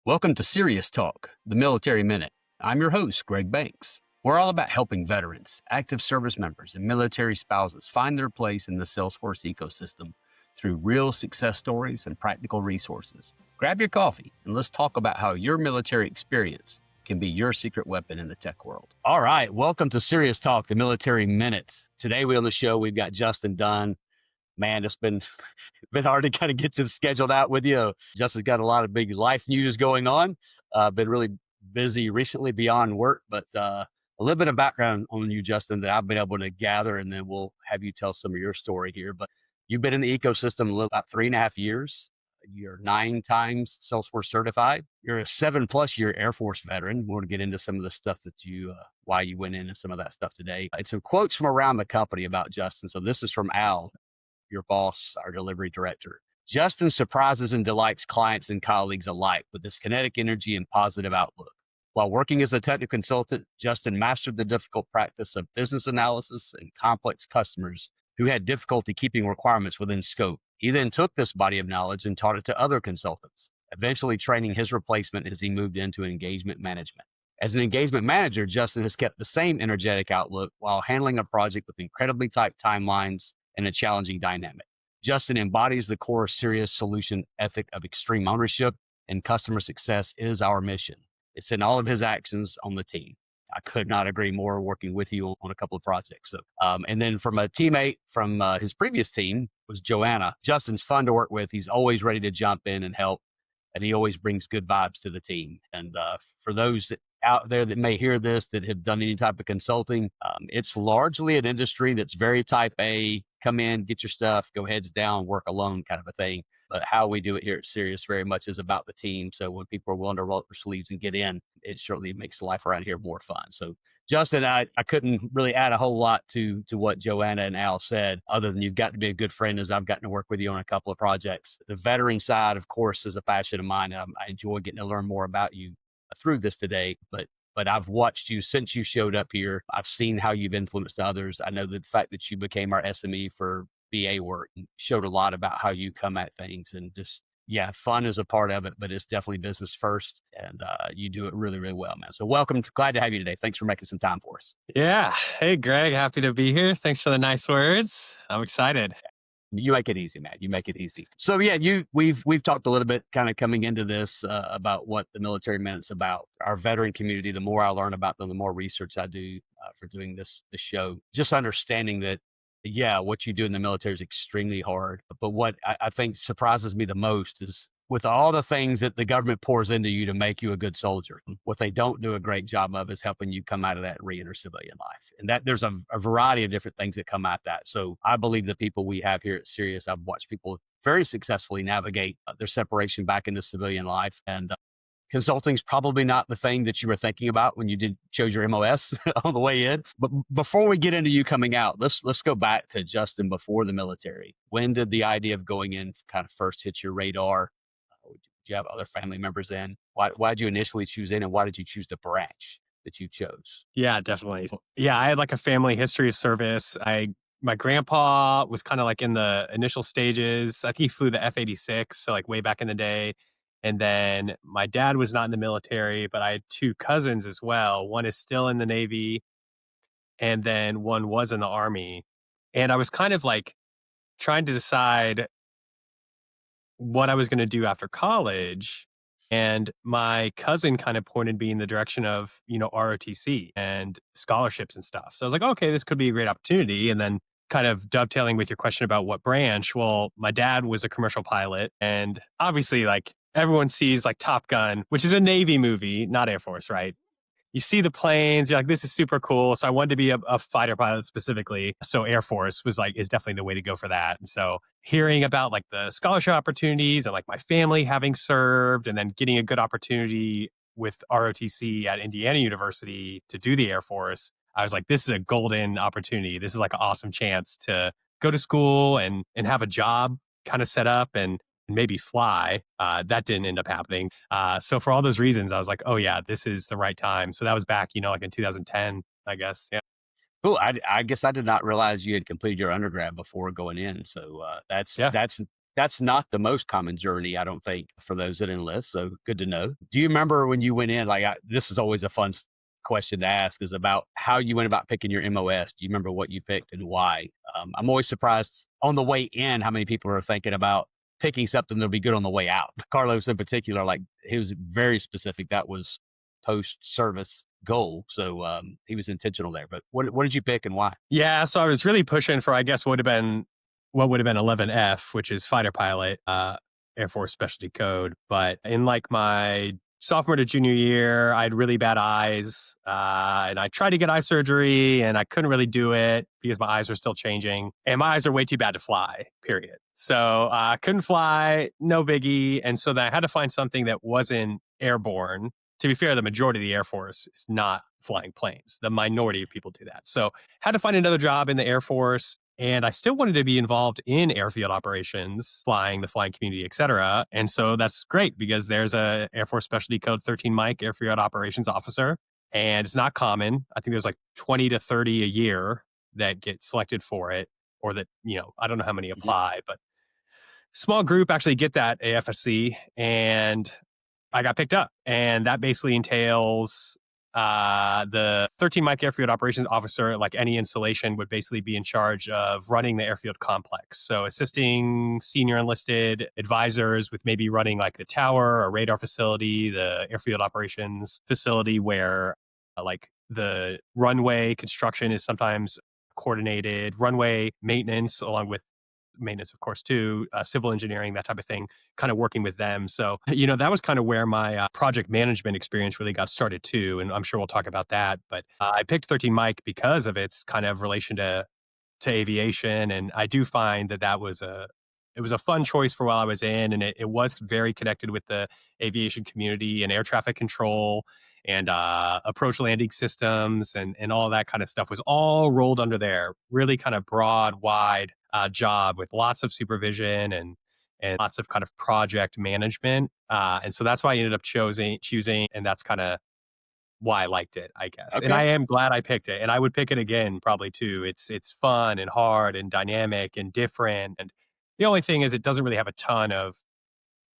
Welcome to Cirrius Talk, the Military Minute. I'm your host, Greg Banks. We're all about helping veterans, active service members, and military spouses find their place in the Salesforce ecosystem through real success stories and practical resources. Grab your coffee and let's talk about how your military experience can be your secret weapon in the tech world. All right, welcome to Cirrius Talk, the Military Minute. Today on the show, we've got Justin Dunn. Man, it's been hard to kind of get this scheduled out with you. Justin's got a lot of big life news going on. Been really busy recently beyond work, but a little bit of background on you, Justin, that I've been able to gather, and then we'll have you tell some of your story here. But you've been in the ecosystem about 3.5 years. You're 9 times Salesforce-certified. You're a 7+ year Air Force veteran. We're going to get into some of the stuff that why you went in and some of that stuff today. And some quotes from around the company about Justin. So this is from Al, your boss, our delivery director. Justin surprises and delights clients and colleagues alike with his kinetic energy and positive outlook. While working as a technical consultant, Justin mastered the difficult practice of business analysis and complex customers who had difficulty keeping requirements within scope. He then took this body of knowledge and taught it to other consultants, eventually training his replacement as he moved into engagement management. As an engagement manager, Justin has kept the same energetic outlook while handling a project with incredibly tight timelines and a challenging dynamic. Justin embodies the core Cirrius Solution ethic of extreme ownership, and customer success is our mission. It's in all of his actions on the team. I could not agree more working with you on a couple of projects. And then from a teammate from his previous team was Joanna. Justin's fun to work with. He's always ready to jump in and help, and he always brings good vibes to the team. And for those that out there that may hear this that have done any type of consulting, it's largely an industry that's very type A, come in, get your stuff, go heads down, work alone kind of a thing. But how we do it here at Cirrius very much is about the team. So when people are willing to roll up their sleeves and get in, it certainly makes life around here more fun. So Justin, I couldn't really add a whole lot to what Joanna and Al said, other than you've got to be a good friend as I've gotten to work with you on a couple of projects. The veteran side, of course, is a passion of mine. I enjoy getting to learn more about you through this today, but I've watched you since you showed up here. I've seen how you've influenced others. I know the fact that you became our SME for VA work showed a lot about how you come at things, and just, yeah, fun is a part of it, but it's definitely business first, and you do it really, really well, man. So welcome. Glad to have you today. Thanks for making some time for us. Yeah. Hey, Greg. Happy to be here. Thanks for the nice words. I'm excited. You make it easy, man. You make it easy. So yeah, we've talked a little bit kind of coming into this about what the Military Minute's about. Our veteran community, the more I learn about them, the more research I do for doing this show. Just understanding that, yeah, what you do in the military is extremely hard. But what I think surprises me the most is with all the things that the government pours into you to make you a good soldier, what they don't do a great job of is helping you come out of that and re-enter civilian life. And that there's a variety of different things that come at that. So I believe the people we have here at Cirrius, I've watched people very successfully navigate their separation back into civilian life. And consulting's probably not the thing that you were thinking about when you chose your MOS on the way in. But before we get into you coming out, let's go back to Justin before the military. When did the idea of going in kind of first hit your radar? Did you have other family members in? Why did you initially choose in, and why did you choose the branch that you chose? Yeah, definitely. Yeah, I had like a family history of service. My grandpa was kind of like in the initial stages. I think he flew the F-86, so like way back in the day. And then my dad was not in the military, but I had 2 cousins as well. One is still in the Navy, and then one was in the Army. And I was kind of like trying to decide what I was going to do after college. And my cousin kind of pointed me in the direction of, ROTC and scholarships and stuff. So I was like, okay, this could be a great opportunity. And then kind of dovetailing with your question about what branch, well, my dad was a commercial pilot. And obviously, like, everyone sees like Top Gun, which is a Navy movie, not Air Force, right? You see the planes, you're like, this is super cool. So I wanted to be a fighter pilot specifically. So Air Force is definitely the way to go for that. And so hearing about like the scholarship opportunities and like my family having served, and then getting a good opportunity with ROTC at Indiana University to do the Air Force, I was like, this is a golden opportunity. This is like an awesome chance to go to school and have a job kind of set up and maybe fly. That didn't end up happening. So for all those reasons, I was like, oh yeah, this is the right time. So that was back, like in 2010, I guess. Yeah. Cool. I guess I did not realize you had completed your undergrad before going in. So that's That's not the most common journey, I don't think, for those that enlist. So good to know. Do you remember when you went in? This is always a fun question to ask, is about how you went about picking your MOS. Do you remember what you picked and why? I'm always surprised on the way in how many people are thinking about picking something that'll be good on the way out. Carlos in particular, like he was very specific. That was post service goal. So he was intentional there. But what did you pick and why? Yeah, so I was really pushing for, I guess, what would have been 11F, which is fighter pilot, Air Force specialty code. But in like my sophomore to junior year, I had really bad eyes, and I tried to get eye surgery, and I couldn't really do it because my eyes were still changing, and my eyes are way too bad to fly. Period. So I couldn't fly, no biggie, and so then I had to find something that wasn't airborne. To be fair, the majority of the Air Force is not flying planes. The minority of people do that. So had to find another job in the Air Force. And I still wanted to be involved in airfield operations, flying, the flying community, et cetera. And so that's great because there's a Air Force Specialty Code 13 Mike Airfield Operations Officer. And it's not common. I think there's like 20 to 30 a year that get selected for it, or that, I don't know how many apply, but small group actually get that AFSC. And I got picked up, and that basically entails the 13 Mike Airfield Operations Officer, like any installation, would basically be in charge of running the airfield complex. So assisting senior enlisted advisors with maybe running like the tower or radar facility, the airfield operations facility where like the runway construction is sometimes coordinated, runway maintenance along with maintenance, of course, too, civil engineering, that type of thing, kind of working with them. So, that was kind of where my project management experience really got started too. And I'm sure we'll talk about that. But I picked 13 Mike because of its kind of relation to aviation. And I do find that it was a fun choice for while I was in, and it was very connected with the aviation community and air traffic control and approach landing systems and all that kind of stuff was all rolled under there. Really kind of broad, wide job with lots of supervision and lots of kind of project management. And so that's why I ended up choosing, and that's kind of why I liked it, I guess. And Okay. I am glad I picked it. And I would pick it again probably too. It's fun and hard and dynamic and different. And the only thing is it doesn't really have a ton of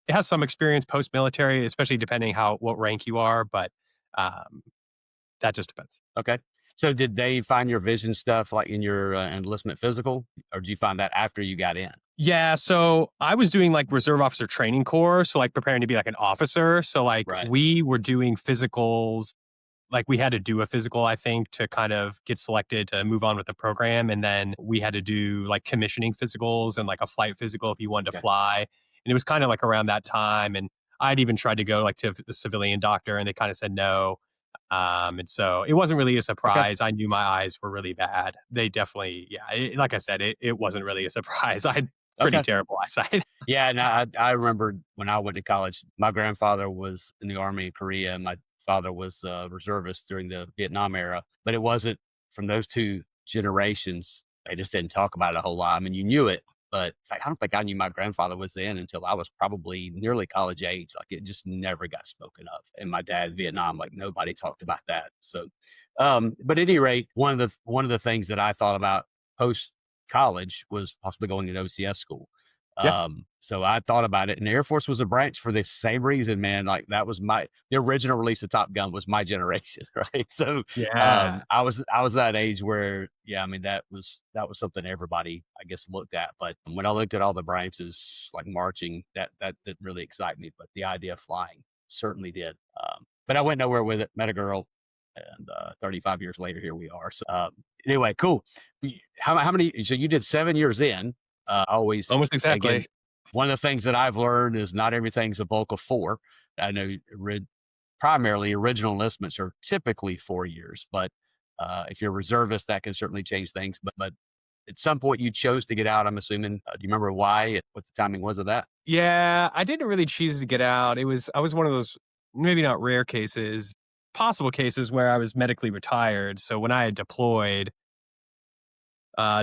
it has some experience post military, especially depending what rank you are, but um, that just depends. Okay. So did they find your vision stuff like in your enlistment physical, or did you find that after you got in? Yeah, so I was doing like reserve officer training corps, so like preparing to be like an officer. So like Right. we were doing physicals, like we had to do a physical, I think, to kind of get selected to move on with the program. And then we had to do like commissioning physicals and like a flight physical if you wanted to Okay. fly. And it was kind of like around that time. And I'd even tried to go like to a civilian doctor and they kind of said no. And so it wasn't really a Okay. surprise. I knew my eyes were really bad. They definitely, yeah, like I said, it wasn't really a surprise. I had pretty Okay. terrible eyesight. Yeah, and I remember when I went to college, my grandfather was in the Army in Korea, and my father was a reservist during the Vietnam era. But it wasn't from those two generations. They just didn't talk about it a whole lot. I mean, you knew it, but in fact, I don't think I knew my grandfather was in until I was probably nearly college age. Like it just never got spoken of. And my dad, Vietnam, like nobody talked about that. So, but at any rate, one of the things that I thought about post college was possibly going to OCS school. Yeah. So I thought about it, and the Air Force was a branch for the same reason, man. Like that was the original release of Top Gun was my generation, right? So Yeah. I was that age where, yeah, I mean that was something everybody I guess looked at. But when I looked at all the branches like marching, that didn't really excite me, but the idea of flying certainly did. But I went nowhere with it. Met a girl, and 35 years later, here we are. So anyway, cool. How many? So you did 7 years in. Always, Almost again, exactly. one of the things that I've learned is not everything's a bulk of four. I know primarily original enlistments are typically 4 years, but if you're a reservist, that can certainly change things. But at some point, you chose to get out. I'm assuming. Do you remember why? What the timing was of that? Yeah, I didn't really choose to get out. I was one of those maybe not rare cases, possible cases where I was medically retired. So when I had deployed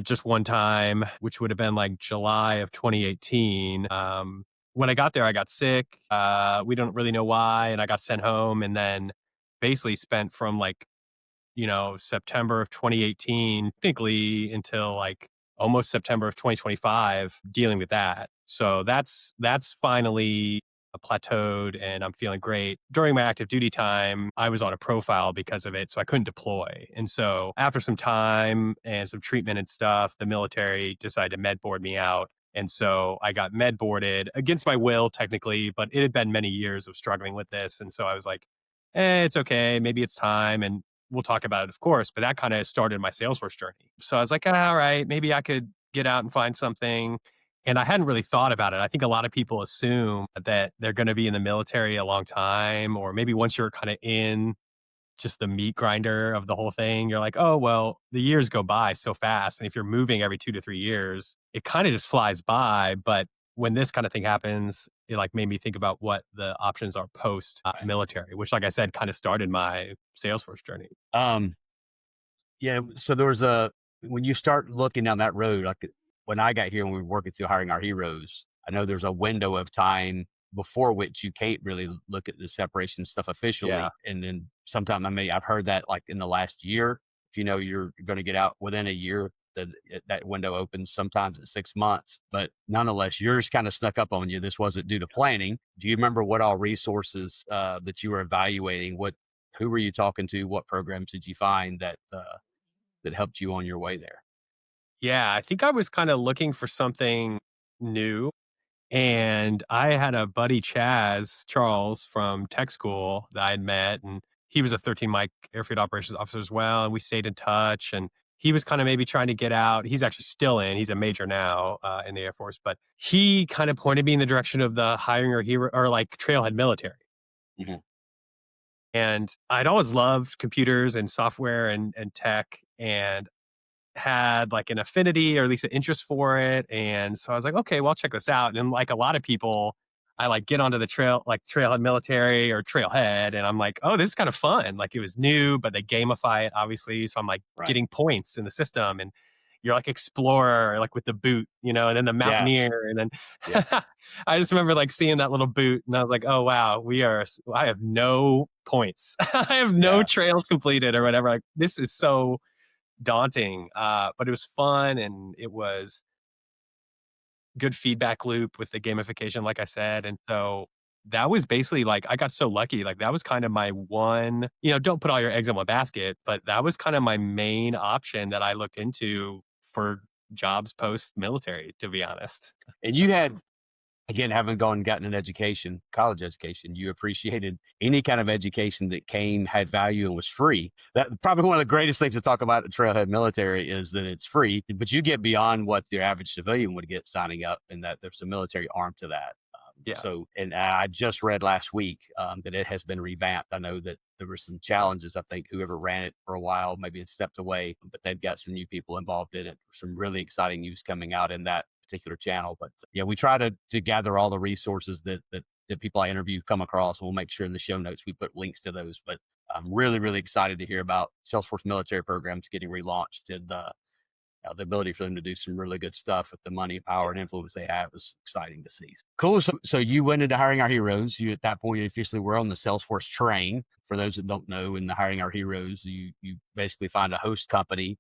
just one time, which would have been like July of 2018, when I got there, I got sick. We don't really know why, and I got sent home, and then basically spent from like September of 2018, technically until like almost September of 2025 dealing with that. So that's finally plateaued and I'm feeling great. During my active duty time, I was on a profile because of it, so I couldn't deploy. And so after some time and some treatment and stuff, the military decided to med board me out. And so I got med boarded against my will, technically, but it had been many years of struggling with this. And so I was like, it's okay. Maybe it's time. And we'll talk about it, of course. But that kind of started my Salesforce journey. So I was like, all right, maybe I could get out and find something. And I hadn't really thought about it. I think a lot of people assume that they're going to be in the military a long time, or maybe once you're kind of in just the meat grinder of the whole thing, you're like, oh, well, the years go by so fast. And if you're moving every 2 to 3 years, it kind of just flies by. But when this kind of thing happens, it like made me think about what the options are post Right. military, which, like I said, kind of started my Salesforce journey. Um, yeah. So there was when you start looking down that road, like when I got here and we were working through hiring our heroes, I know there's a window of time before which you can't really look at the separation stuff Yeah. officially. And then sometime I've heard that like in the last year, if you know you're going to get out within a year, that window opens sometimes at 6 months. But nonetheless, yours kind of snuck up on you. This wasn't due to planning. Do you remember what all resources that you were evaluating? Who were you talking to? What programs did you find that helped you on your way there? Yeah. I think I was kind of looking for something new. And I had a buddy, Charles from tech school that I had met, and he was a 13 Mike Airfield Operations Officer as well. And we stayed in touch. And he was kind of maybe trying to get out. He's actually still in. He's a major now in the Air Force, but he kind of pointed me in the direction of the hiring or hero or like Trailhead Military. Mhm. And I'd always loved computers and software and tech. And had like an affinity or at least an interest for it. And so I was like, okay, well, I'll check this out. And like a lot of people, I like get onto the Trailhead Military or Trailhead, and I'm like, oh, this is kind of fun. Like it was new, but they gamify it, obviously. So I'm like Right. getting points in the system, and you're like explorer, like with the boot, and then the Yeah. mountaineer, and Yeah. then I just remember like seeing that little boot, and I was like, oh wow, I have no points, I have no Yeah. trails completed or whatever. Like this is so daunting, but it was fun and it was good feedback loop with the gamification, like I said. And so that was basically like I got so lucky. Like that was kind of my one, don't put all your eggs in one basket, but that was kind of my main option that I looked into for jobs post military, to be honest. And you had, again, having gone and gotten an education, college education, you appreciated any kind of education that had value and was free. That probably one of the greatest things to talk about at Trailhead Military is that it's free, but you get beyond what your average civilian would get signing up, and that there's a military arm to that. Yeah. And I just read last week that it has been revamped. I know that there were some challenges. I think whoever ran it for a while maybe had stepped away, but they've got some new people involved in it. Some really exciting news coming out in that particular channel. But yeah, we try to gather all the resources that people I interview come across. We'll make sure in the show notes we put links to those. But I'm really, really excited to hear about Salesforce military programs getting relaunched, and the ability for them to do some really good stuff with the money, power, and influence they have is exciting to see. Cool. So you went into hiring our heroes. You at that point officially were on the Salesforce train. For those that don't know, in the hiring our heroes, you basically find a host company,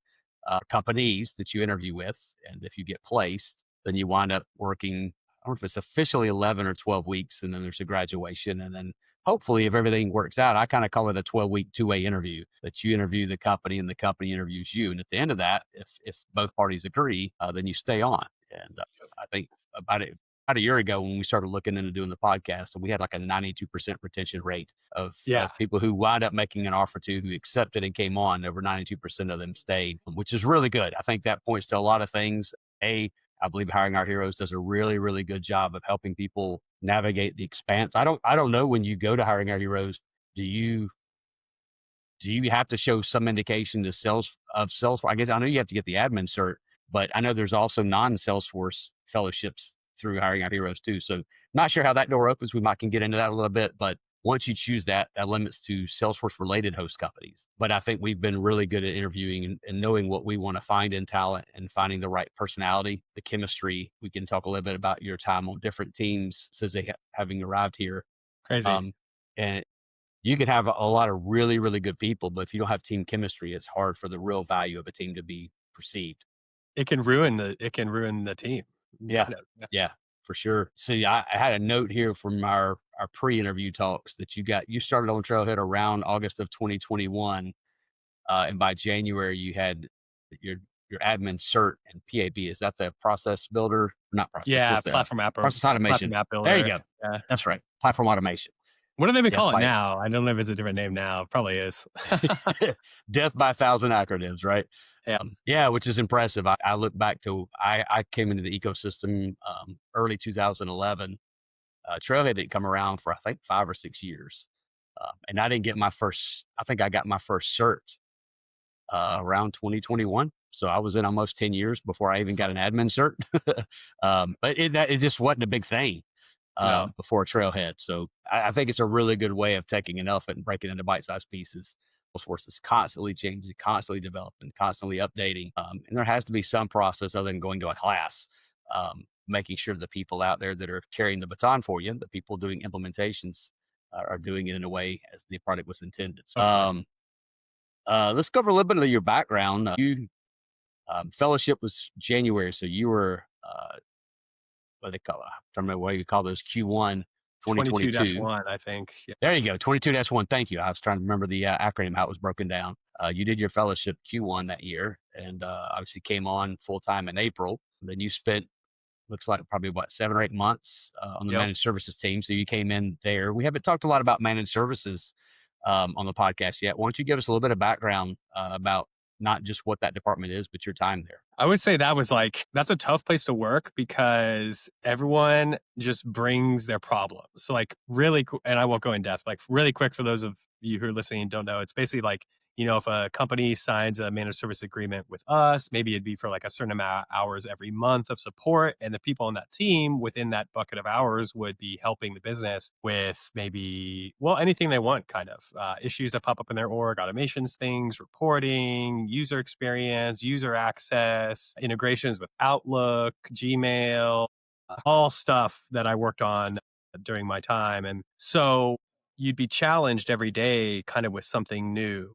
companies that you interview with, and if you get placed, then you wind up working. I don't know if it's officially 11 or 12 weeks, and then there's a graduation, and then hopefully, if everything works out, I kind of call it a 12-week two-way interview, that you interview the company and the company interviews you. And at the end of that, if both parties agree, then you stay on. And I think about a year ago when we started looking into doing the podcast, and we had like a 92% retention rate Yeah. of people who wound up making an offer to, who accepted and came on. Over 92% of them stayed, which is really good. I think that points to a lot of things. I believe Hiring Our Heroes does a really, really good job of helping people navigate the expanse. I don't know, when you go to Hiring Our Heroes, do you have to show some indication to Salesforce? I guess I know you have to get the admin cert, but I know there's also non-Salesforce fellowships through Hiring Our Heroes too. So not sure how that door opens. We might can get into that a little bit, but once you choose that, that limits to Salesforce related host companies. But I think we've been really good at interviewing and knowing what we want to find in talent and finding the right personality, the chemistry. We can talk a little bit about your time on different teams since having arrived here. Crazy. Um, and you can have a lot of really, really good people, but if you don't have team chemistry, it's hard for the real value of a team to be perceived. it can ruin the team. Yeah. Kind of. Yeah. Yeah, for sure. See, I had a note here from our pre-interview talks that you started on Trailhead around August of 2021, and by January you had your your admin cert and PAB. Is that the process builder? Not process. Yeah, What's the process platform automation? app There you builder. go. Yeah. That's right. Platform automation. What do they even Death call it by now? I don't know if it's a different name now. Probably is. death by a thousand acronyms, right? Yeah. Yeah, which is impressive. I look back to I came into the ecosystem early 2011. Trailhead didn't come around for I think 5 or 6 years, and I didn't get my first. I think I got my first cert around 2021. So I was in almost 10 years before I even got an admin cert. But it just wasn't a big thing No. before Trailhead. So I think it's a really good way of taking an elephant and breaking it into bite-sized pieces. Salesforce is constantly changing, constantly developing, constantly updating. And there has to be some process other than going to a class, making sure the people out there that are carrying the baton for you, the people doing implementations, are doing it in a way as the product was intended. Hopefully. Let's cover a little bit of your background. You fellowship was January, so you were what they call, I don't remember what you call those, Q1 2022. 22-1, I think. Yeah. There you go, 22-1. Thank you. I was trying to remember the acronym, how it was broken down. You did your fellowship Q1 that year, and obviously came on full time in April. Then you spent, looks like probably what, 7 or 8 months on the Yep. managed services team. So you came in there. We haven't talked a lot about managed services on the podcast yet. Why don't you give us a little bit of background about not just what that department is, but your time there? I would say that's a tough place to work because everyone just brings their problems. So like and I won't go in depth, like really quick for those of you who are listening and don't know, it's basically like, if a company signs a managed service agreement with us, maybe it'd be for like a certain amount of hours every month of support. And the people on that team within that bucket of hours would be helping the business with maybe, well, anything they want, kind of issues that pop up in their org, automations, things, reporting, user experience, user access, integrations with Outlook, Gmail, all stuff that I worked on during my time. And so you'd be challenged every day kind of with something new.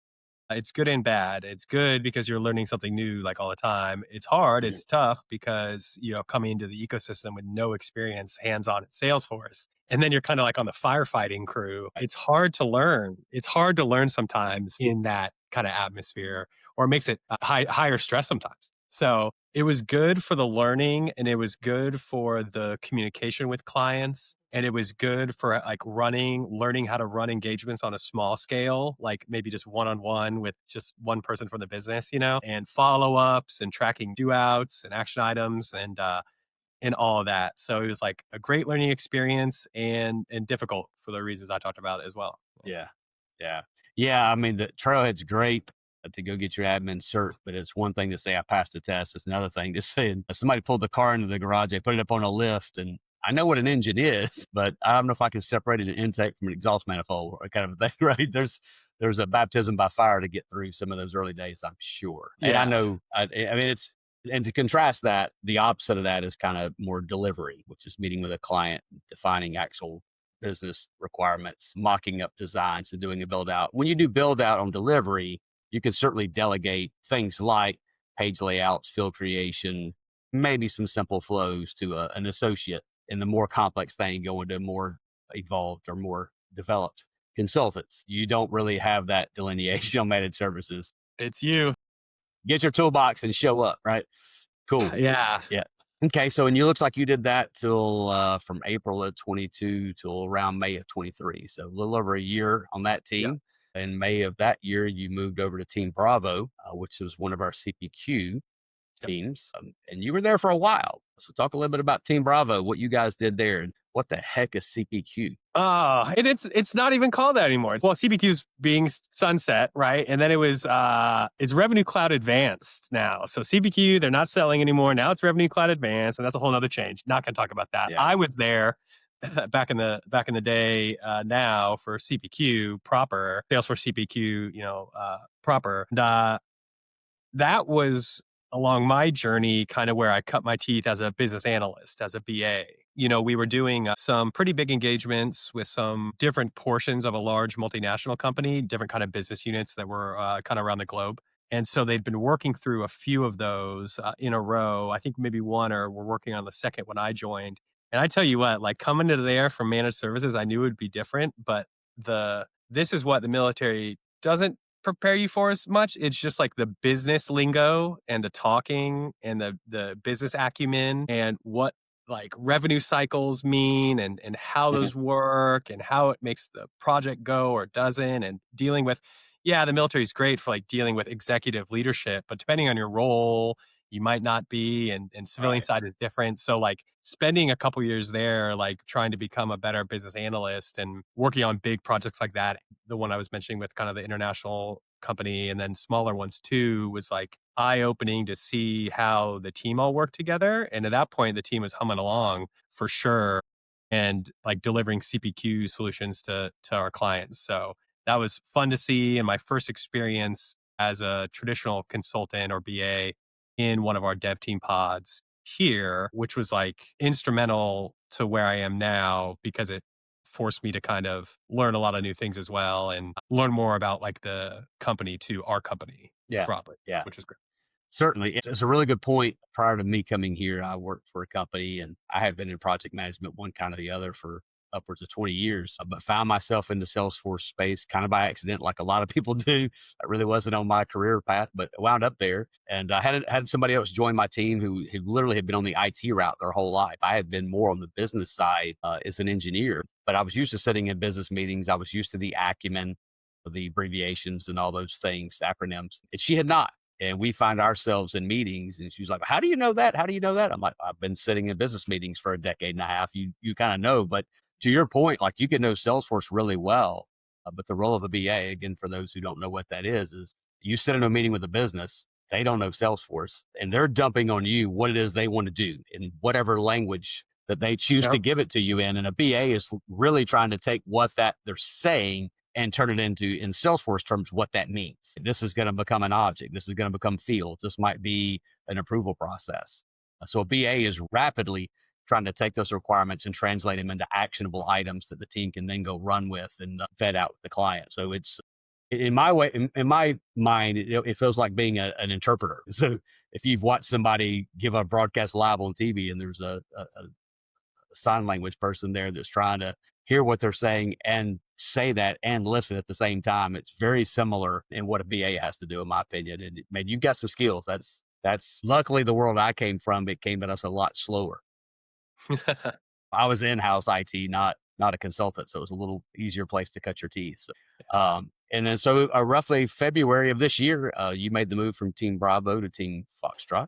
It's good and bad. It's good because you're learning something new like all the time. It's hard. Yeah. It's tough because, coming into the ecosystem with no experience hands-on at Salesforce. And then you're kind of like on the firefighting crew. It's hard to learn. It's hard to learn sometimes in that kind of atmosphere, or it makes it higher stress sometimes. So it was good for the learning, and it was good for the communication with clients. And it was good for like learning how to run engagements on a small scale, like maybe just one-on-one with just one person from the business, and follow-ups and tracking do outs and action items and all of that. So it was like a great learning experience and difficult for the reasons I talked about as well. Yeah. Yeah. Yeah. I mean, the Trailhead's great to go get your admin cert, but it's one thing to say I passed the test. It's another thing to say somebody pulled the car into the garage, they put it up on a lift, and I know what an engine is, but I don't know if I can separate an intake from an exhaust manifold or kind of a thing, right? There's a baptism by fire to get through some of those early days, I'm sure. And I Yeah. know, I mean, and to contrast that, the opposite of that is kind of more delivery, which is meeting with a client, defining actual business requirements, mocking up designs, and doing a build out. When you do build out on delivery, you can certainly delegate things like page layouts, field creation, maybe some simple flows to an associate. And the more complex thing, go into more evolved or more developed consultants. You don't really have that delineation on managed services. It's you. Get your toolbox and show up, right? Cool. Yeah. Yeah. Okay. So, and you looks like you did that till from April of 22 till around May of 23. So a little over a year on that Yeah. team. In May of that year, you moved over to Team Bravo, which was one of our CPQ teams, and you were there for a while. So talk a little bit about Team Bravo, what you guys did there, and what the heck is CPQ? And it's not even called that anymore. Well, CPQ's being sunset, right? And then it's Revenue Cloud Advanced now. So CPQ, they're not selling anymore. Now it's Revenue Cloud Advanced, and that's a whole other change. Not going to talk about that. Yeah. I was there back in the day now for CPQ proper, Salesforce CPQ, proper. And that was along my journey kind of where I cut my teeth as a business analyst, as a BA. We were doing some pretty big engagements with some different portions of a large multinational company, different kind of business units that were kind of around the globe. And so they'd been working through a few of those in a row. I think maybe one, or we're working on the second when I joined. And I tell you what, like coming to there from managed services, I knew it would be different, but this is what the military doesn't prepare you for as much. It's just like the business lingo and the talking and the business acumen and what like revenue cycles mean and how those work and how it makes the project go or doesn't, and dealing with, yeah, the military is great for like dealing with executive leadership, but depending on your role, you might not be, and civilian Right. side is different. So like spending a couple years there, like trying to become a better business analyst and working on big projects like that, the one I was mentioning with kind of the international company and then smaller ones too, was like eye-opening to see how the team all worked together. And at that point, the team was humming along for sure and like delivering CPQ solutions to our clients. So that was fun to see. And my first experience as a traditional consultant or BA in one of our dev team pods here, which was like instrumental to where I am now because it forced me to kind of learn a lot of new things as well and learn more about like the company to our company Yeah. broadly, Yeah. which is great. Certainly. It's a really good point. Prior to me coming here, I worked for a company and I had been in project management, one kind or the other, for upwards of 20 years, but found myself in the Salesforce space kind of by accident, like a lot of people do. That really wasn't on my career path, but I wound up there. And I had somebody else join my team who literally had been on the IT route their whole life. I had been more on the business side as an engineer, but I was used to sitting in business meetings. I was used to the acumen, the abbreviations and all those things, the acronyms. And she had not. And we find ourselves in meetings and she's like, how do you know that? How do you know that? I'm like, I've been sitting in business meetings for a decade and a half. You kind of know, but to your point, like you can know Salesforce really well, but the role of a BA, again, for those who don't know what that is you sit in a meeting with a business, they don't know Salesforce and they're dumping on you what it is they want to do in whatever language that they choose to Yep. give it to you in. And a BA is really trying to take what that they're saying and turn it into, in Salesforce terms, what that means. This is going to become an object. This is going to become field. This might be an approval process. So a BA is rapidly trying to take those requirements and translate them into actionable items that the team can then go run with and vet out with the client. So it's, in my way, in my mind, it feels like being an interpreter. So if you've watched somebody give a broadcast live on TV and there's a sign language person there that's trying to hear what they're saying and say that and listen at the same time. It's very similar in what a BA has to do, in my opinion. And man, you've got some skills. That's luckily the world I came from. It came at us a lot slower. I was in-house IT, not a consultant, so it was a little easier place to cut your teeth. So, and then so roughly February of this year, you made the move from Team Bravo to Team Foxtrot.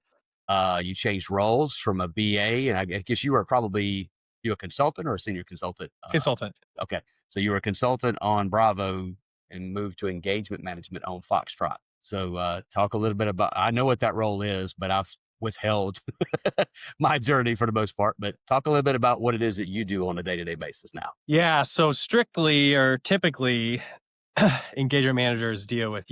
You changed roles from a BA, and I guess you were probably a consultant or a senior consultant. Consultant. Okay, so you were a consultant on Bravo and moved to engagement management on Foxtrot. So talk a little bit about. I know what that role is, but I've withheld my journey for the most part. But talk a little bit about what it is that you do on a day-to-day basis now. Yeah. So strictly or typically, engagement managers deal with,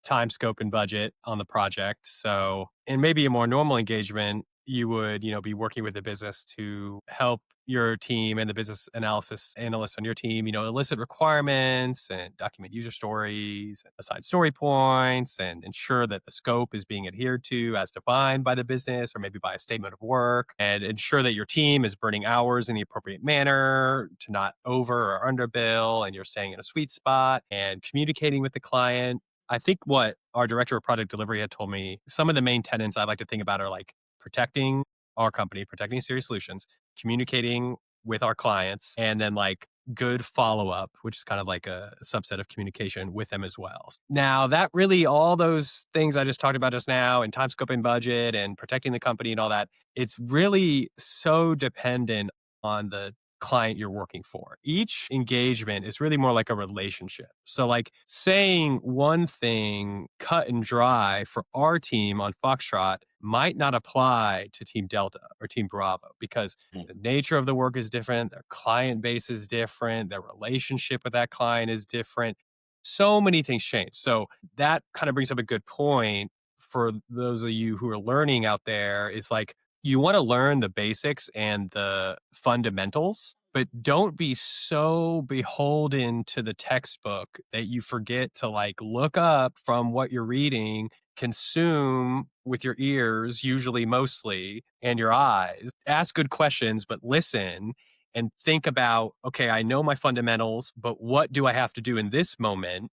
time, scope, and budget on the project. So in maybe a more normal engagement, you would, be working with the business to help your team and the business analysis analysts on your team, elicit requirements and document user stories, assign story points, and ensure that the scope is being adhered to as defined by the business or maybe by a statement of work, and ensure that your team is burning hours in the appropriate manner to not over or underbill, and you're staying in a sweet spot and communicating with the client. I think what our director of project delivery had told me, some of the main tenets I like to think about are like protecting our company, protecting Cirrius Solutions, communicating with our clients, and then like good follow up, which is kind of like a subset of communication with them as well. Now, that really, all those things I just talked about just now, and time, scope, and budget, and protecting the company and all that, it's really so dependent on the client you're working for. Each engagement is really more like a relationship. So like saying one thing cut and dry for our team on Foxtrot might not apply to Team Delta or Team Bravo because the nature of the work is different, their client base is different, their relationship with that client is different. So many things change. So that kind of brings up a good point for those of you who are learning out there, is like you want to learn the basics and the fundamentals, but don't be so beholden to the textbook that you forget to like look up from what you're reading consume with your ears, usually mostly, and your eyes. Ask good questions, but listen and think about, okay, I know my fundamentals, but what do I have to do in this moment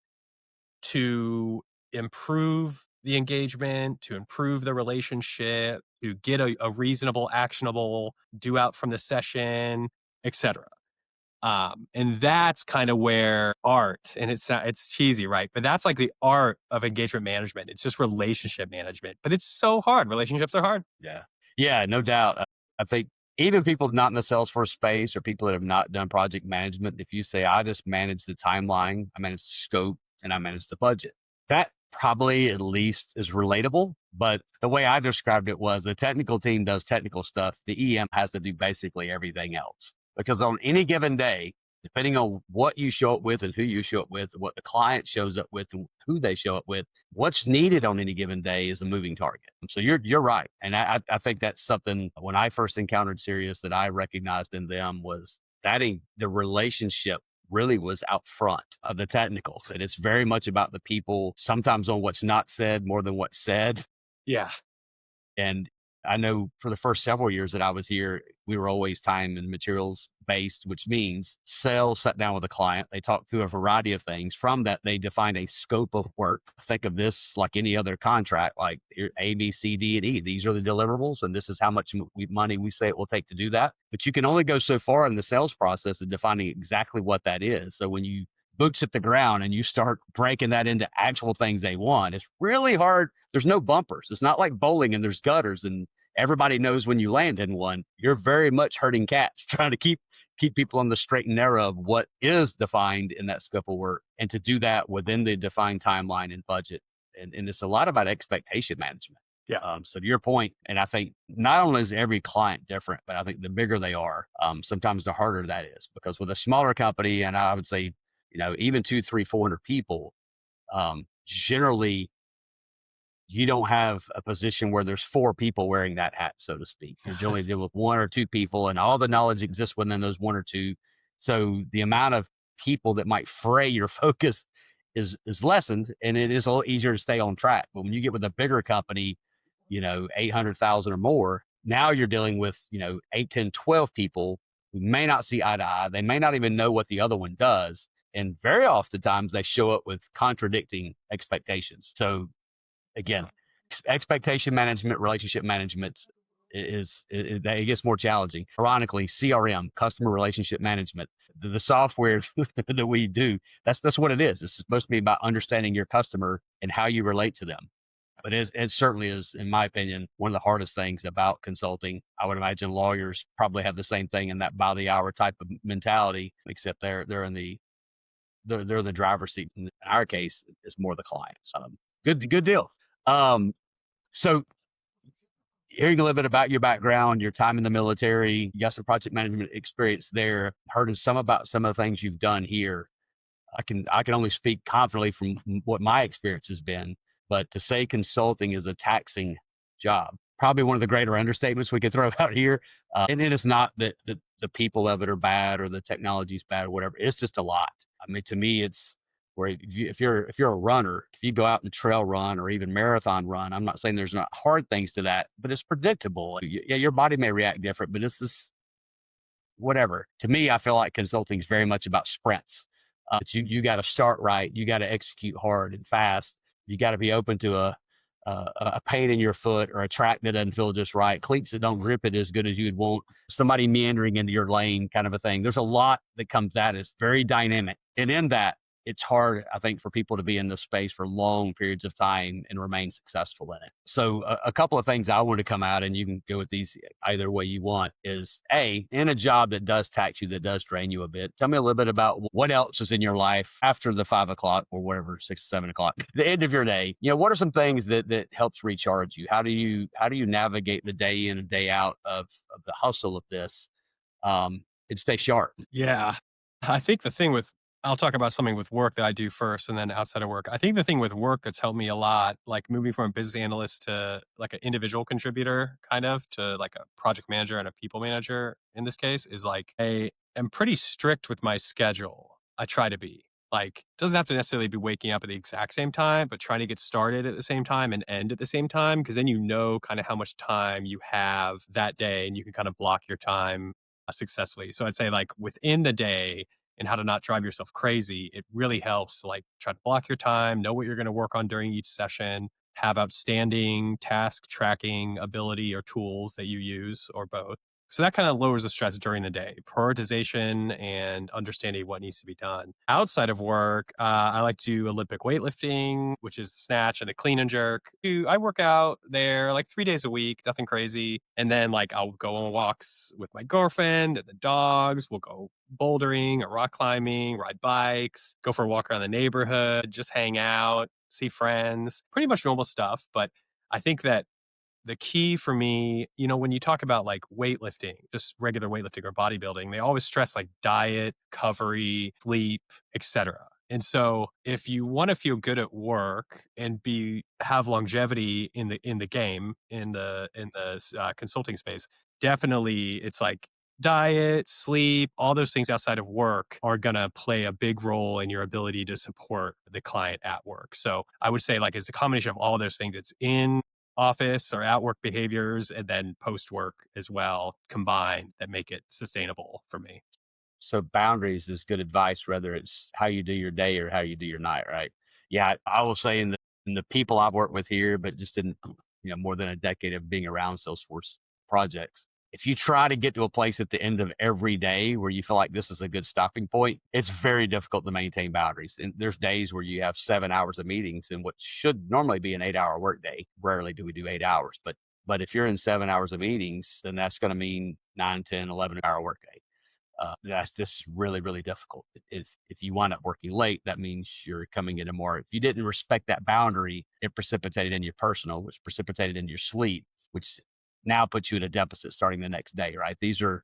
to improve the engagement, to improve the relationship, to get a reasonable, actionable do out from the session, etc. And that's kind of where art, and it's cheesy, right? But that's like the art of engagement management. It's just relationship management, but it's so hard. Relationships are hard. Yeah. Yeah, no doubt. I think even people not in the Salesforce space or people that have not done project management, if you say, I just manage the timeline, I manage the scope, and I manage the budget, that probably at least is relatable. But the way I described it was the technical team does technical stuff. The EM has to do basically everything else because on any given day, depending on what you show up with and who you show up with, what the client shows up with and who they show up with, what's needed on any given day is a moving target. So you're right. And I think that's something when I first encountered Cirrius that I recognized in them was that the relationship really was out front of the technical. And it's very much about the people, sometimes on what's not said more than what's said. Yeah. And I know for the first several years that I was here, we were always time and materials based, which means sales sat down with a client. They talked through a variety of things. From that, they defined a scope of work. Think of this like any other contract, like A, B, C, D, and E. These are the deliverables, and this is how much money we say it will take to do that. But you can only go so far in the sales process of defining exactly what that is. So when you boots hit the ground and you start breaking that into actual things they want, it's really hard. There's no bumpers. It's not like bowling and there's gutters and everybody knows when you land in one. You're very much herding cats, trying to keep people on the straight and narrow of what is defined in that scope of work, and to do that within the defined timeline and budget. And it's a lot about expectation management. Yeah. So to your point, and I think not only is every client different, but I think the bigger they are, sometimes the harder that is, because with a smaller company, and I would say, even 200, 300, 400 people, generally you don't have a position where there's 4 people wearing that hat, so to speak. You're generally dealing with 1 or 2 people, and all the knowledge exists within those 1 or 2. So the amount of people that might fray your focus is lessened, and it is a little easier to stay on track. But when you get with a bigger company, 800,000 or more, now you're dealing with, 8, 10, 12 people who may not see eye to eye. They may not even know what the other one does. And very oftentimes they show up with contradicting expectations. So again, expectation management, relationship management it gets more challenging. Ironically, CRM, customer relationship management, the software that we do, that's what it is. It's supposed to be about understanding your customer and how you relate to them. But it certainly is, in my opinion, one of the hardest things about consulting. I would imagine lawyers probably have the same thing in that by the hour type of mentality, except they're in the driver's seat. In our case, it's more the client. So good deal. So hearing a little bit about your background, your time in the military, you got some project management experience there. Heard of some of the things you've done here. I can only speak confidently from what my experience has been, but to say consulting is a taxing job, probably one of the greater understatements we could throw out here. And it is not that the people of it are bad or the technology is bad or whatever. It's just a lot. I mean, to me, it's where if you're a runner, if you go out and trail run or even marathon run, I'm not saying there's not hard things to that, but it's predictable. Yeah, your body may react different, but it's just whatever. To me, I feel like consulting is very much about sprints. You got to start right. You got to execute hard and fast. You got to be open to a pain in your foot or a track that doesn't feel just right, cleats that don't grip it as good as you'd want, somebody meandering into your lane, kind of a thing. There's a lot that comes at it. It's very dynamic, and in that, it's hard, I think, for people to be in this space for long periods of time and remain successful in it. So a couple of things I want to come out, and you can go with these either way you want, is in a job that does tax you, that does drain you a bit, tell me a little bit about what else is in your life after the 5 o'clock or whatever, 6, 7 o'clock, the end of your day. What are some things that helps recharge you? How do you navigate the day in and day out of the hustle of this and stay sharp? Yeah. I think I'll talk about something with work that I do first and then outside of work. I think the thing with work that's helped me a lot, like moving from a business analyst to like an individual contributor, kind of to like a project manager and a people manager in this case, is like I am pretty strict with my schedule. I try to be. Like, doesn't have to necessarily be waking up at the exact same time, but trying to get started at the same time and end at the same time, because then you know kind of how much time you have that day and you can kind of block your time successfully. So I'd say like within the day and how to not drive yourself crazy, it really helps to like try to block your time, know what you're going to work on during each session, have outstanding task tracking ability or tools that you use or both. So that kind of lowers the stress during the day, prioritization and understanding what needs to be done. Outside of work, I like to do Olympic weightlifting, which is the snatch and the clean and jerk. I work out there like 3 days a week, nothing crazy. And then like I'll go on walks with my girlfriend and the dogs. We'll go bouldering or rock climbing, ride bikes, go for a walk around the neighborhood, just hang out, see friends, pretty much normal stuff. But I think that the key for me, when you talk about like weightlifting, just regular weightlifting or bodybuilding, they always stress like diet, recovery, sleep, etc. And so if you want to feel good at work and have longevity in the game, in the consulting space, definitely it's like diet, sleep, all those things outside of work are going to play a big role in your ability to support the client at work. So I would say like it's a combination of all of those things. It's in office or at work behaviors and then post work as well combined that make it sustainable for me. So boundaries is good advice, whether it's how you do your day or how you do your night, right? Yeah, I will say in the people I've worked with here, but just in more than a decade of being around Salesforce projects. If you try to get to a place at the end of every day where you feel like this is a good stopping point, it's very difficult to maintain boundaries. And there's days where you have 7 hours of meetings in what should normally be an 8-hour workday. Rarely do we do 8 hours, but if you're in 7 hours of meetings, then that's going to mean 9, 10, 11-hour workday. That's this really, really difficult. If you wind up working late, that means you're coming into more. If you didn't respect that boundary, it precipitated in your personal, which precipitated into your sleep, which now puts you at a deficit starting the next day, right? These are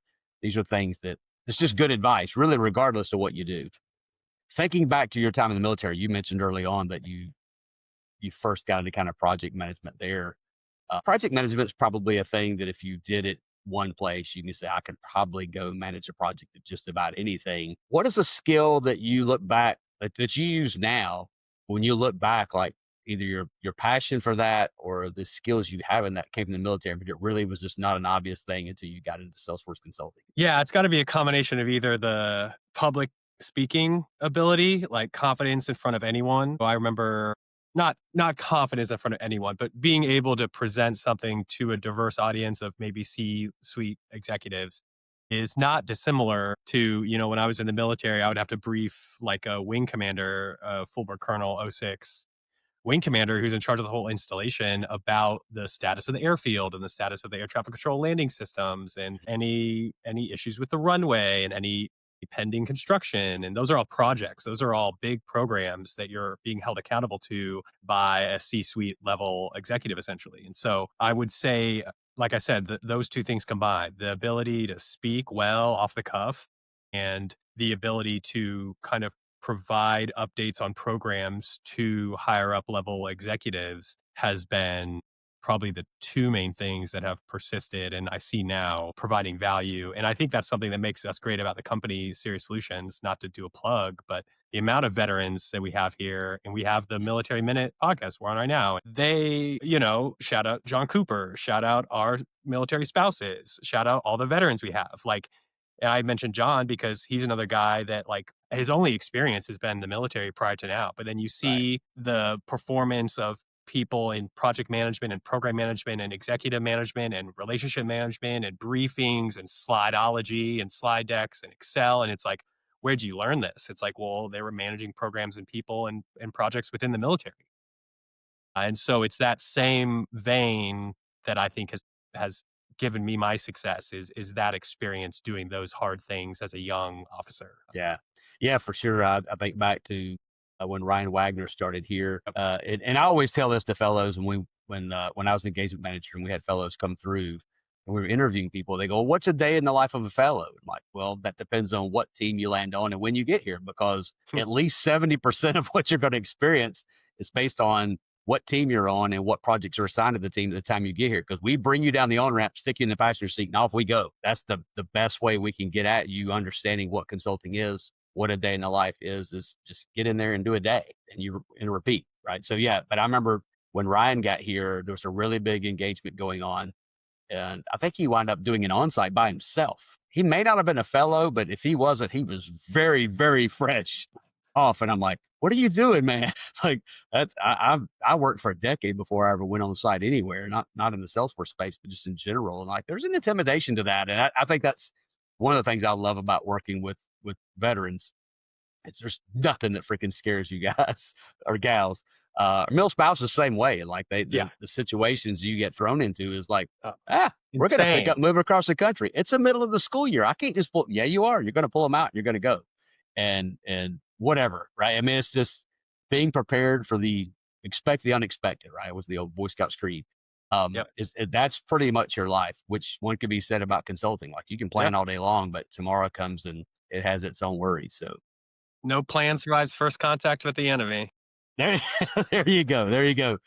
things that it's just good advice, really, regardless of what you do. Thinking back to your time in the military, you mentioned early on that you first got into kind of project management there. Project management is probably a thing that if you did it one place, you can say, I could probably go manage a project at just about anything. What is a skill that you look back that you use now when you look back, like either your passion for that or the skills you have in that came from the military, but it really was just not an obvious thing until you got into Salesforce consulting? Yeah, it's got to be a combination of either the public speaking ability, like confidence in front of anyone. I remember not confidence in front of anyone, but being able to present something to a diverse audience of maybe C-suite executives is not dissimilar to, when I was in the military, I would have to brief like a wing commander, a full-bird colonel, '06 wing commander who's in charge of the whole installation about the status of the airfield and the status of the air traffic control landing systems and any issues with the runway and any pending construction. And those are all projects. Those are all big programs that you're being held accountable to by a C-suite level executive, essentially. And so I would say, like I said, those two things combined, the ability to speak well off the cuff and the ability to kind of provide updates on programs to higher up level executives has been probably the two main things that have persisted and I see now providing value. And I think that's something that makes us great about the company Cirrius Solutions, not to do a plug, but the amount of veterans that we have here, and we have the Military Minute podcast we're on right now. They, shout out John Cooper, shout out our military spouses, shout out all the veterans we have. Like, and I mentioned John because he's another guy that like his only experience has been the military prior to now. But then you see the performance of people in project management and program management and executive management and relationship management and briefings and slideology and slide decks and Excel. And it's like, where'd you learn this? It's like, well, they were managing programs and people and projects within the military. And so it's that same vein that I think has given me my success is that experience doing those hard things as a young officer. Yeah. Yeah, for sure. I think back to when Ryan Wagner started here. And I always tell this to fellows when I was engagement manager and we had fellows come through and we were interviewing people, they go, what's a day in the life of a fellow? I'm like, well, that depends on what team you land on and when you get here, because at least 70% of what you're going to experience is based on what team you're on and what projects are assigned to the team at the time you get here. Because we bring you down the on-ramp, stick you in the passenger seat, and off we go. That's the best way we can get at you understanding what consulting is, what a day in the life is just get in there and do a day and repeat. Right. So yeah, but I remember when Ryan got here, there was a really big engagement going on. And I think he wound up doing an on-site by himself. He may not have been a fellow, but if he wasn't, he was very, very fresh off. And I'm like, what are you doing, man? Like I worked for a decade before I ever went on site anywhere, not in the Salesforce space, but just in general. And like, there's an intimidation to that. And I think that's one of the things I love about working with veterans. There's nothing that freaking scares you guys or gals. Mill spouse is the same way. Like the situations you get thrown into is like, we're going to pick up, move across the country. It's the middle of the school year. I can't just pull. Yeah, you are. You're going to pull them out. And you're going to go, and whatever. Right. I mean, it's just being prepared for expect the unexpected. Right. It was the old Boy Scouts creed. That's pretty much your life, which one could be said about consulting. Like you can plan all day long, but tomorrow comes and it has its own worries. So. No plan survives first contact with the enemy. There you go. There you go.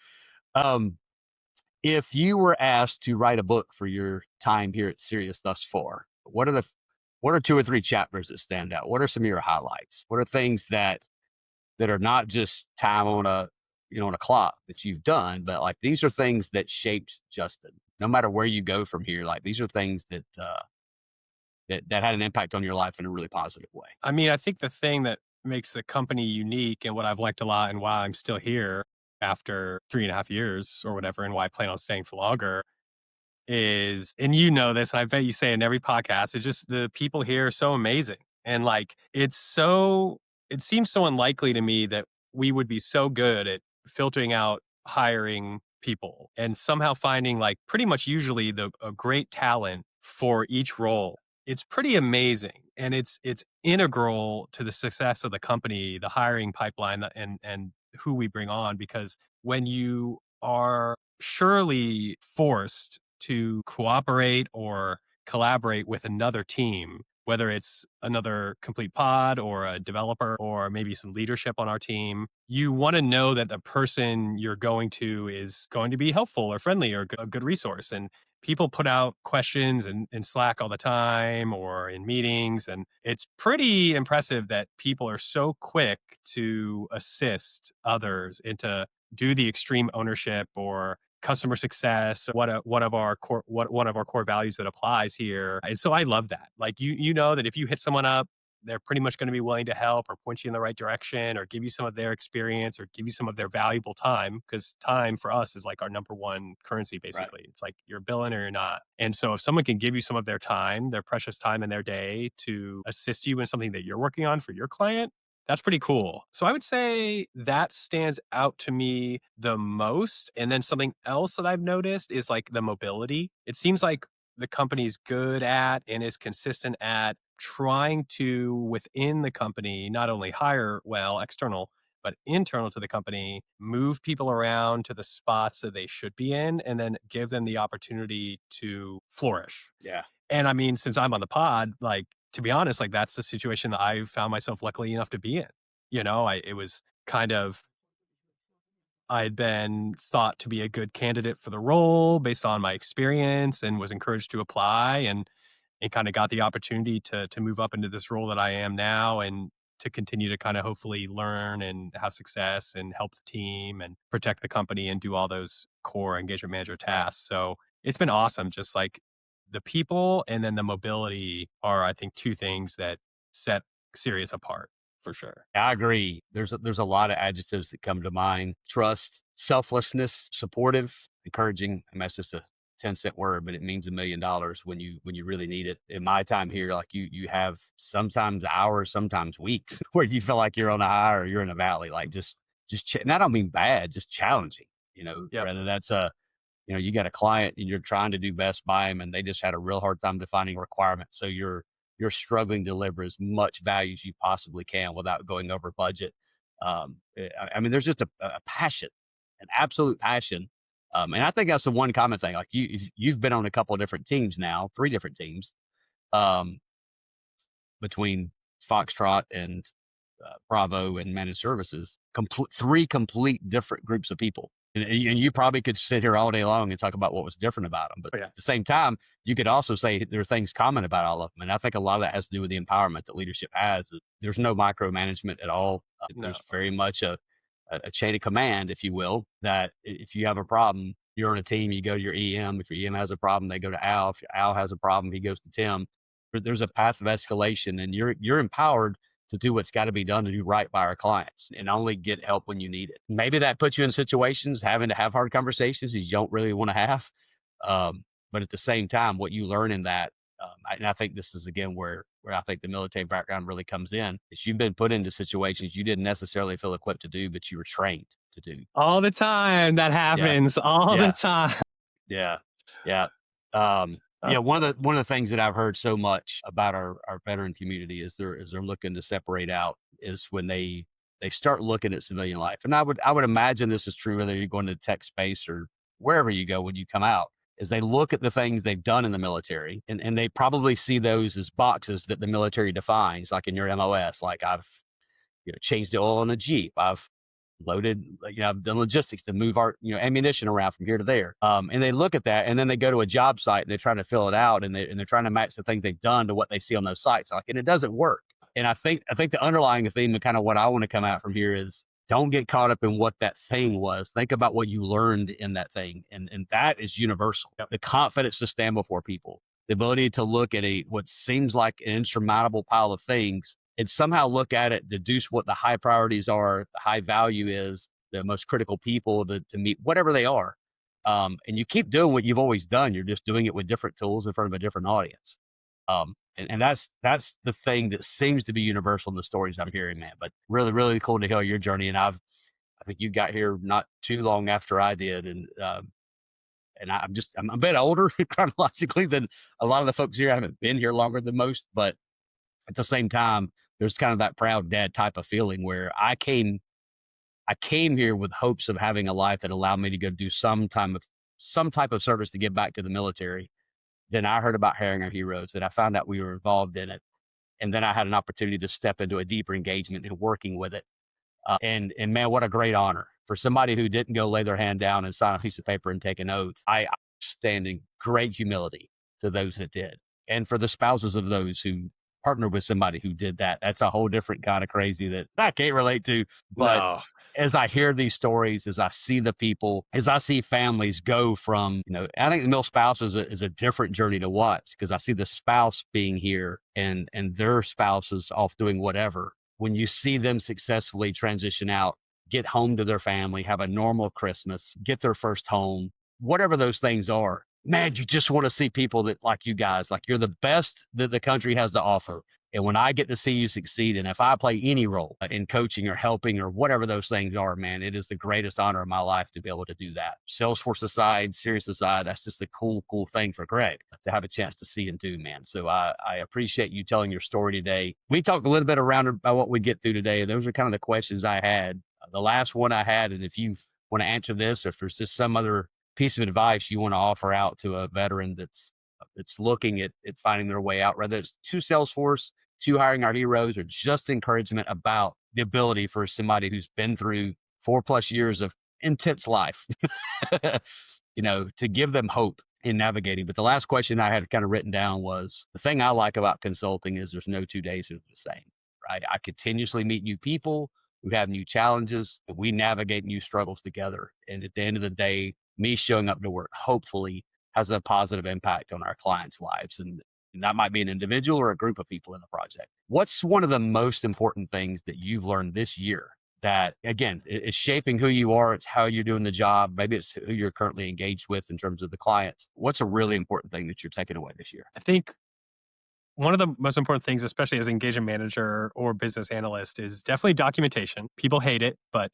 If you were asked to write a book for your time here at Cirrius thus far, what are 2 or 3 chapters that stand out? What are some of your highlights? What are things that are not just time on a clock that you've done, but like these are things that shaped Justin. No matter where you go from here, like these are things that that had an impact on your life in a really positive way. I mean, I think the thing that makes the company unique and what I've liked a lot and why I'm still here after 3.5 years or whatever, and why I plan on staying for longer is, and you know this, and I bet you say in every podcast, it's just the people here are so amazing. And like, it seems so unlikely to me that we would be so good at filtering out hiring people and somehow finding like pretty much usually a great talent for each role. It's pretty amazing. And it's integral to the success of the company, the hiring pipeline and who we bring on, because when you are surely forced to cooperate or collaborate with another team, whether it's another complete pod or a developer or maybe some leadership on our team, you want to know that the person you're going to is going to be helpful or friendly or a good resource. And people put out questions in Slack all the time or in meetings. And it's pretty impressive that people are so quick to assist others and to do the extreme ownership or customer success, one of our core values that applies here. And so I love that. Like you know that if you hit someone up, they're pretty much going to be willing to help or point you in the right direction or give you some of their experience or give you some of their valuable time, because time for us is like our number one currency, basically. Right. It's like you're billing or you're not. And so if someone can give you some of their time, their precious time in their day to assist you in something that you're working on for your client, that's pretty cool. So I would say that stands out to me the most. And then something else that I've noticed is like the mobility. It seems like the company's good at and is consistent at trying to, within the company, not only hire well external, but internal to the company, move people around to the spots that they should be in and then give them the opportunity to flourish. Yeah. And I mean, since I'm on the pod, like, to be honest, like that's the situation that I found myself luckily enough to be in. You know, it was kind of, I'd been thought to be a good candidate for the role based on my experience and was encouraged to apply and kind of got the opportunity to move up into this role that I am now and to continue to kind of hopefully learn and have success and help the team and protect the company and do all those core engagement manager tasks. So it's been awesome. Just like the people and then the mobility are, I think, 2 things that set Cirrius apart for sure. I agree. There's a lot of adjectives that come to mind: trust, selflessness, supportive, encouraging. I mean, that's just a 10-cent word, but it means $1 million when you really need it. In my time here, like you have sometimes hours, sometimes weeks where you feel like you're on a high or you're in a valley. Like and I don't mean bad, just challenging. Whether that's you got a client and you're trying to do best by them and they just had a real hard time defining requirements. So you're struggling to deliver as much value as you possibly can without going over budget. I mean, there's just a passion, an absolute passion. And I think that's the one common thing. Like you've been on a couple of different teams now, 3 different teams, between Foxtrot and Bravo and managed services, three complete different groups of people. And you probably could sit here all day long and talk about what was different about them. But at the same time, you could also say there are things common about all of them. And I think a lot of that has to do with the empowerment that leadership has. There's no micromanagement at all. No. There's very much a chain of command, if you will, that if you have a problem, you're on a team, you go to your EM. If your EM has a problem, they go to Al. If Al has a problem, he goes to Tim. There's a path of escalation, and you're empowered to do what's got to be done to do right by our clients and only get help when you need it. Maybe that puts you in situations having to have hard conversations you don't really want to have. But at the same time, what you learn in that, and I think this is again where I think the military background really comes in, is you've been put into situations you didn't necessarily feel equipped to do, but you were trained to do. All the time that happens, all the time. Yeah. One of the things that I've heard so much about our veteran community is they're looking to separate out is when they start looking at civilian life. And I would imagine this is true whether you're going to the tech space or wherever you go when you come out, is they look at the things they've done in the military and they probably see those as boxes that the military defines, like in your MOS, like I've changed the oil on a Jeep. I've loaded, I've done logistics to move our, ammunition around from here to there. And they look at that and then they go to a job site and they try to fill it out and they're trying to match the things they've done to what they see on those sites. And it doesn't work. And I think the underlying theme and kind of what I want to come out from here is don't get caught up in what that thing was. Think about what you learned in that thing. And that is universal. Yep. The confidence to stand before people, the ability to look at what seems like an insurmountable pile of things and somehow look at it, deduce what the high priorities are, the high value is, the most critical people to meet, whatever they are. And you keep doing what you've always done. You're just doing it with different tools in front of a different audience. And that's the thing that seems to be universal in the stories I'm hearing, man. But really, really cool to hear your journey. And I think you got here not too long after I did. And I'm a bit older chronologically than a lot of the folks here. I haven't been here longer than most, but at the same time, there's kind of that proud dad type of feeling where I came here with hopes of having a life that allowed me to go do some type of service to give back to the military. Then I heard about Hiring Our Heroes and I found out we were involved in it. And then I had an opportunity to step into a deeper engagement in working with it. And man, what a great honor for somebody who didn't go lay their hand down and sign a piece of paper and take an oath. I stand in great humility to those that did. And for the spouses of those who partnered with somebody who did that, that's a whole different kind of crazy that I can't relate to. But as I hear these stories, as I see the people, as I see families go from, I think the mil spouse is a different journey to watch because I see the spouse being here and their spouse is off doing whatever. When you see them successfully transition out, get home to their family, have a normal Christmas, get their first home, whatever those things are, man, you just want to see people that like you guys, like you're the best that the country has to offer. And when I get to see you succeed, and if I play any role in coaching or helping or whatever those things are, man, it is the greatest honor of my life to be able to do that. Salesforce aside, Cirrius aside, that's just a cool thing for Greg to have a chance to see and do, man. So I appreciate you telling your story today. We talked a little bit around about what we get through today. Those are kind of the questions I had. The last one I had, and if you want to answer this, or if there's just some other piece of advice you want to offer out to a veteran that's looking at finding their way out, whether it's to Salesforce, to Hiring Our Heroes, or just encouragement about the ability for somebody who's been through 4+ years of intense life, to give them hope in navigating. But the last question I had kind of written down was, the thing I like about consulting is there's no 2 days are the same, right? I continuously meet new people who have new challenges, and we navigate new struggles together. And at the end of the day, me showing up to work hopefully has a positive impact on our clients' lives. And that might be an individual or a group of people in the project. What's one of the most important things that you've learned this year that, again, is shaping who you are? It's how you're doing the job. Maybe it's who you're currently engaged with in terms of the clients. What's a really important thing that you're taking away this year? I think one of the most important things, especially as an engagement manager or business analyst, is definitely documentation. People hate it, but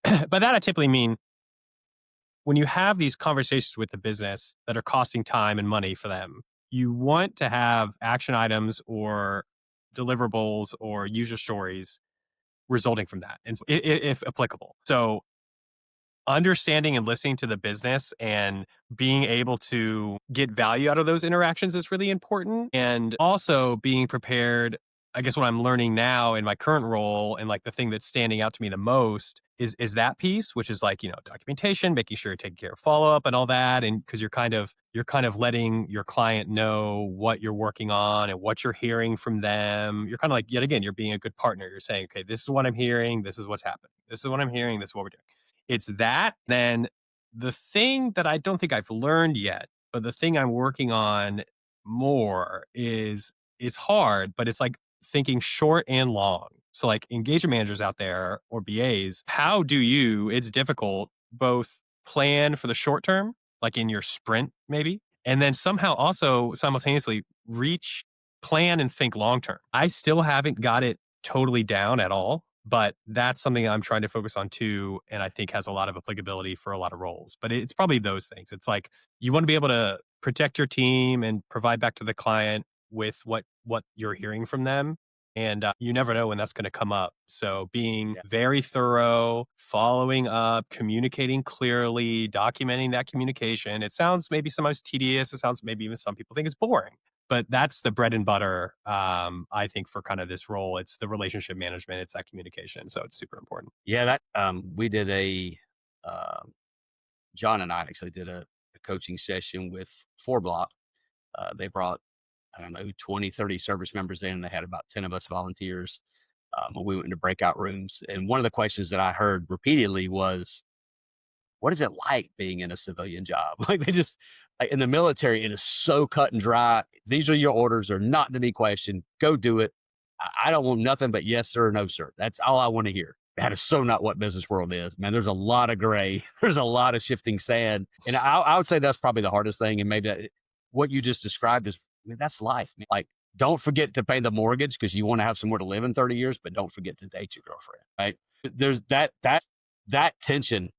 by that I typically mean when you have these conversations with the business that are costing time and money for them, you want to have action items or deliverables or user stories resulting from that, and if applicable. So understanding and listening to the business and being able to get value out of those interactions is really important. And also being prepared I guess what I'm learning now in my current role and like the thing that's standing out to me the most is that piece, which is like, documentation, making sure you're taking care of follow-up and all that. And because you're kind of letting your client know what you're working on and what you're hearing from them. You're kind of like, yet again, you're being a good partner. You're saying, okay, this is what I'm hearing, this is what's happening. This is what I'm hearing, this is what we're doing. It's that. Then the thing that I don't think I've learned yet, but the thing I'm working on more is it's hard, but it's like thinking short and long. So like engagement managers out there or BAs, how do you, it's difficult, both plan for the short term, like in your sprint maybe, and then somehow also simultaneously plan and think long term. I still haven't got it totally down at all, but that's something I'm trying to focus on too. And I think has a lot of applicability for a lot of roles, but it's probably those things. It's like you want to be able to protect your team and provide back to the client with what you're hearing from them. And you never know when that's going to come up. So being very thorough, following up, communicating clearly, documenting that communication. It sounds maybe sometimes tedious. It sounds maybe even some people think it's boring. But that's the bread and butter, I think, for kind of this role. It's the relationship management. It's that communication. So it's super important. Yeah, that we did um, John and I actually did a coaching session with 4Block. They brought, I don't know, 20, 30 service members in. They had about 10 of us volunteers. We went into breakout rooms. And one of the questions that I heard repeatedly was, what is it like being in a civilian job? Like they just, like in the military, it is so cut and dry. These are your orders. They're not to be questioned. Go do it. I don't want nothing but yes, sir, no, sir. That's all I want to hear. That is so not what business world is, man. There's a lot of gray. There's a lot of shifting sand. And I would say that's probably the hardest thing. And maybe what you just described is, I mean, that's life. Man. Like, don't forget to pay the mortgage because you want to have somewhere to live in 30 years, but don't forget to date your girlfriend, right? There's that tension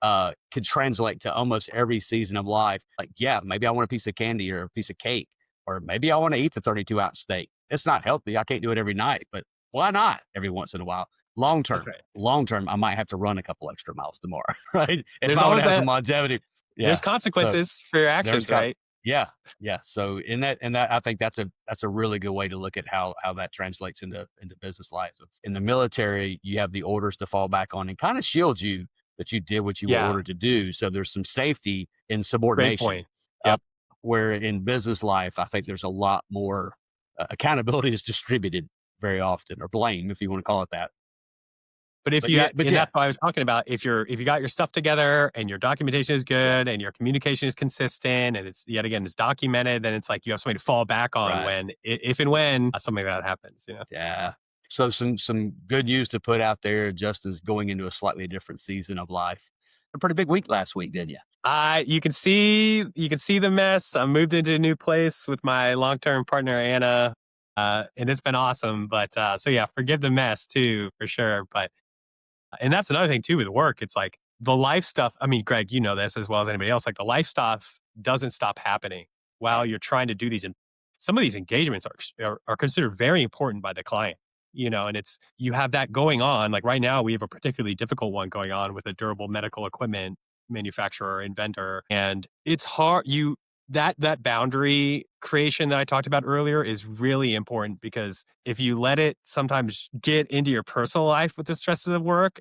could translate to almost every season of life. Like, yeah, maybe I want a piece of candy or a piece of cake, or maybe I want to eat the 32-ounce steak. It's not healthy. I can't do it every night, but why not every once in a while? Long term, That's right. long term, I might have to run a couple extra miles tomorrow, right? If There's I want always to have that. some longevity. There's Yeah. So consequences for your there's actions, got, right? yeah, yeah. So in that, I think that's a really good way to look at how that translates into business life. In the military, you have the orders to fall back on and kind of shield you that you did what you were Yeah. ordered to do. So there's some safety in Great subordination. point. Yep. Where in business life, I think there's a lot more accountability is distributed very often, or blame, if you want to call it that. But if But you, yeah, but and yeah, that's what I was talking about. If you got your stuff together and your documentation is yeah, good and your communication is consistent and it's yet again it's documented, then it's like you have something to fall back on right, when, if and when something like that happens. yeah. So some good news to put out there. Justin's going into a slightly different season of life. A pretty big week last week, didn't you? You can see the mess. I moved into a new place with my long term partner Anna, and it's been awesome. But so yeah, forgive the mess too for sure. But and that's another thing too with work. It's like the life stuff. I mean, Greg, you know this as well as anybody else. Like the life stuff doesn't stop happening while you're trying to do these. And some of these engagements are considered very important by the client. And it's you have that going on. Like right now, we have a particularly difficult one going on with a durable medical equipment manufacturer and vendor, and it's hard. That boundary creation that I talked about earlier is really important because if you let it sometimes get into your personal life with the stresses of work,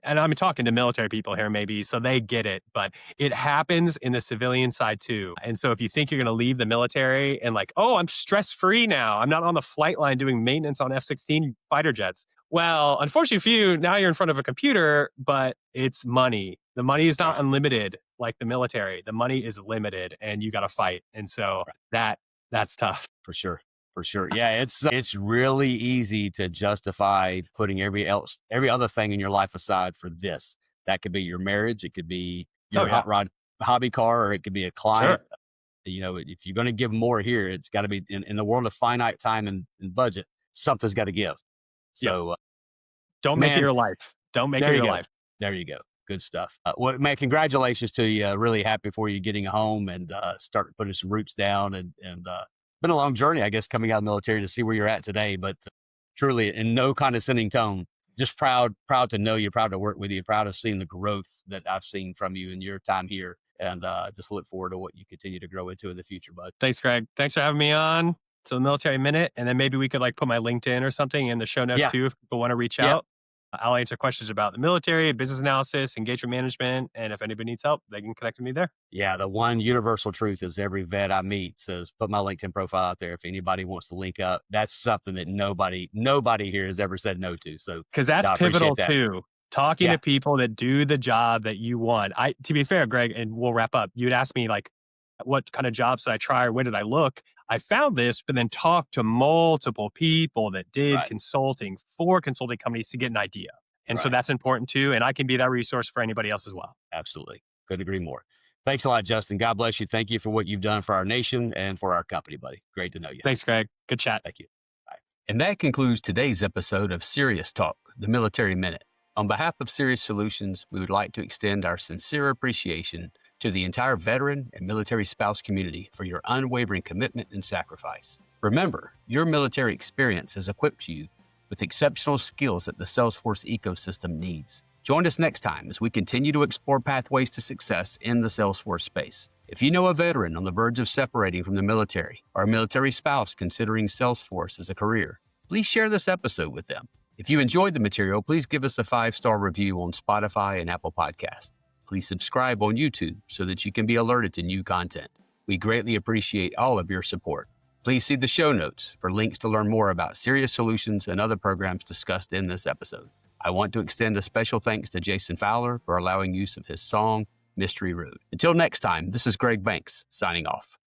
and I'm talking to military people here maybe, so they get it, but it happens in the civilian side too. And so if you think you're going to leave the military and like, oh, I'm stress free now, I'm not on the flight line doing maintenance on F-16 fighter jets. Well, unfortunately for you, now you're in front of a computer, but it's money. The money is not Right. unlimited like the military. The money is limited and you got to fight. And so that's tough. For sure. For sure. Yeah, it's really easy to justify putting every other thing in your life aside for this. That could be your marriage, it could be Oh your yeah, hot rod hobby car, or it could be a sure. client. If you're going to give more here, it's got to be in the world of finite time and budget, something's got to give. Yep. So, Don't make it man, your life. Don't make there it you your go. life. There you go. Good stuff. Well, man, congratulations to you. Really happy for you getting a home and start putting some roots down. And been a long journey, I guess, coming out of the military to see where you're at today. But truly, in no condescending tone, just proud to know you, proud to work with you, proud of seeing the growth that I've seen from you in your time here. And just look forward to what you continue to grow into in the future, bud. Thanks, Greg. Thanks for having me on. So the Military Minute, and then maybe we could like put my LinkedIn or something in the show notes Yeah. too if people want to reach Yeah. out. I'll answer questions about the military, business analysis, engagement management, and if anybody needs help, they can connect with me there. Yeah. The one universal truth is every vet I meet says, put my LinkedIn profile out there. If anybody wants to link up, that's something that nobody here has ever said no to. So Because that's I appreciate pivotal that. too. Talking Yeah. to people that do the job that you want. To be fair, Greg, and we'll wrap up. You'd ask me like, what kind of jobs did I try or when did I look? I found this, but then talked to multiple people that did Right. consulting for consulting companies to get an idea. And so Right. that's important too. And I can be that resource for anybody else as well. Absolutely. Couldn't agree more. Thanks a lot, Justin. God bless you. Thank you for what you've done for our nation and for our company, buddy. Great to know you. Thanks, Greg. Good chat. Thank you. Bye. And that concludes today's episode of Cirrius Talk, the Military Minute. On behalf of Cirrius Solutions, we would like to extend our sincere appreciation to the entire veteran and military spouse community for your unwavering commitment and sacrifice. Remember, your military experience has equipped you with exceptional skills that the Salesforce ecosystem needs. Join us next time as we continue to explore pathways to success in the Salesforce space. If you know a veteran on the verge of separating from the military or a military spouse considering Salesforce as a career, please share this episode with them. If you enjoyed the material, please give us a 5-star review on Spotify and Apple Podcasts. Please subscribe on YouTube so that you can be alerted to new content. We greatly appreciate all of your support. Please see the show notes for links to learn more about Cirrius Solutions and other programs discussed in this episode. I want to extend a special thanks to Jason Fowler for allowing use of his song, Mystery Road. Until next time, this is Greg Banks signing off.